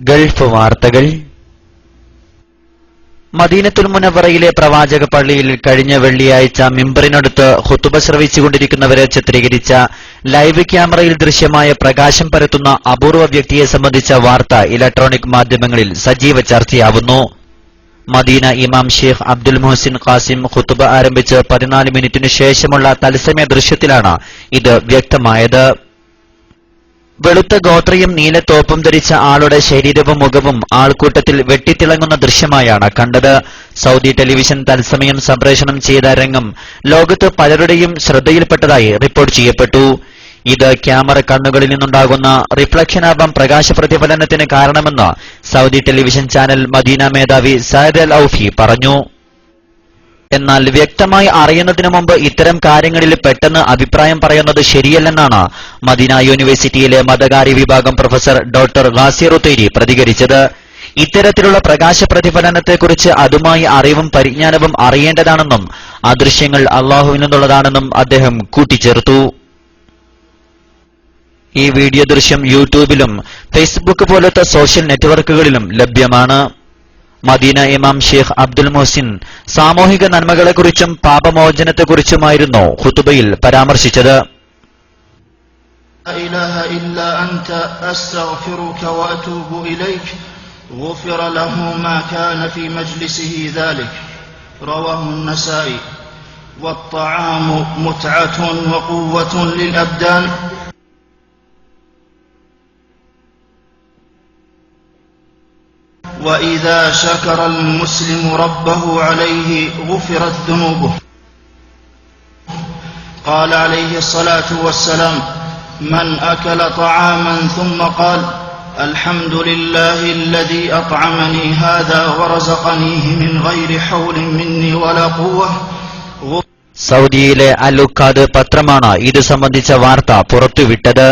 Gulf വാർത്തകൾ. മദീനത്തുൽ മുനവ്വറയിലെ പ്രവാചക പള്ളിയിൽ കഴിഞ്ഞ വെള്ളിയാഴ്ച മിമ്പറിനടുത്ത് ഖുതുബ ശ്രവിച്ചുകൊണ്ടിരിക്കുന്നവരെ ചിത്രീകരിച്ച ലൈവ് ക്യാമറയിൽ ദൃശ്യമായ പ്രകാശം പരത്തുന്ന അപൂർവ വ്യക്തിയെ സംബന്ധിച്ച വാർത്ത ഇലക്ട്രോണിക് മാധ്യമങ്ങളിൽ സജീവ ചർച്ചയാവുന്നു. മദീന ഇമാം ഷെയ്ഖ് അബ്ദുൽ മുഹസിൻ ഖാസിം ഖുതുബ ആരംഭിച്ച് 14 മിനിറ്റിനു ശേഷമുള്ള തത്സമയ ദൃശ്യത്തിലാണ് ഇത് വ്യക്തമായത്. വെളുത്ത ഗോത്രയും നീല തോപ്പും ധരിച്ച ആളുടെ ശരീരവും മുഖവും ആൾക്കൂട്ടത്തിൽ വെട്ടിത്തിളങ്ങുന്ന ദൃശ്യമായാണ് കണ്ടത്. സൗദി ടെലിവിഷൻ തത്സമയം സംപ്രേഷണം ചെയ്ത രംഗം ലോകത്ത് പലരുടെയും ശ്രദ്ധയിൽപ്പെട്ടതായി റിപ്പോർട്ട് ചെയ്യപ്പെട്ടു. ഇത് ക്യാമറ കണ്ണുകളിൽ നിന്നുണ്ടാകുന്ന റിഫ്ലക്ഷനാവാം പ്രകാശ പ്രതിഫലനത്തിന് കാരണമെന്ന് സൗദി ടെലിവിഷൻ ചാനൽ മദീന മേധാവി സയദ് അൽ ഔഫി പറഞ്ഞു. എന്നാൽ വ്യക്തമായി അറിയുന്നതിനു മുമ്പ് ഇത്തരം കാര്യങ്ങളിൽ പെട്ടെന്ന് അഭിപ്രായം പറയുന്നത് ശരിയല്ലെന്നാണ് മദീന യൂണിവേഴ്സിറ്റിയിലെ മതകാര്യ വിഭാഗം പ്രൊഫസർ ഡോക്ടർ ഗാസിർ ഉത്തൈരി പ്രതികരിച്ചത്. ഇത്തരത്തിലുള്ള പ്രകാശ പ്രതിഫലനത്തെക്കുറിച്ച് അതുമായി അറിവും പരിജ്ഞാനവും അറിയേണ്ടതാണെന്നും ആ ദൃശ്യങ്ങൾ അള്ളാഹുവിൽ നിന്നുള്ളതാണെന്നും അദ്ദേഹം കൂട്ടിച്ചേർത്തു. ഈ വീഡിയോ ദൃശ്യം യൂട്യൂബിലും ഫേസ്ബുക്ക് പോലത്തെ സോഷ്യൽ നെറ്റ്വർക്കുകളിലും ലഭ്യമാണ്. മദീന ഇമാം ഷെയ്ഖ് അബ്ദുൽ മുഹസിൻ സാമൂഹിക നന്മകളെക്കുറിച്ചും പാപമോചനത്തെക്കുറിച്ചുമായിരുന്നു ഖുതുബയിൽ പരാമർശിച്ചത്. وإذا شكر المسلم ربه عليه غفرت ذنوبه. قال عليه الصلاة والسلام: من أكل طعاما ثم قال الحمد لله الذي أطعمني هذا ورزقنيه من غير حول مني ولا قوة. സൗദിയിലെ അൽ ഉക്കാദ് പത്രമാണ് ഇത് സംബന്ധിച്ച വാർത്ത പുറത്തുവിട്ടത്.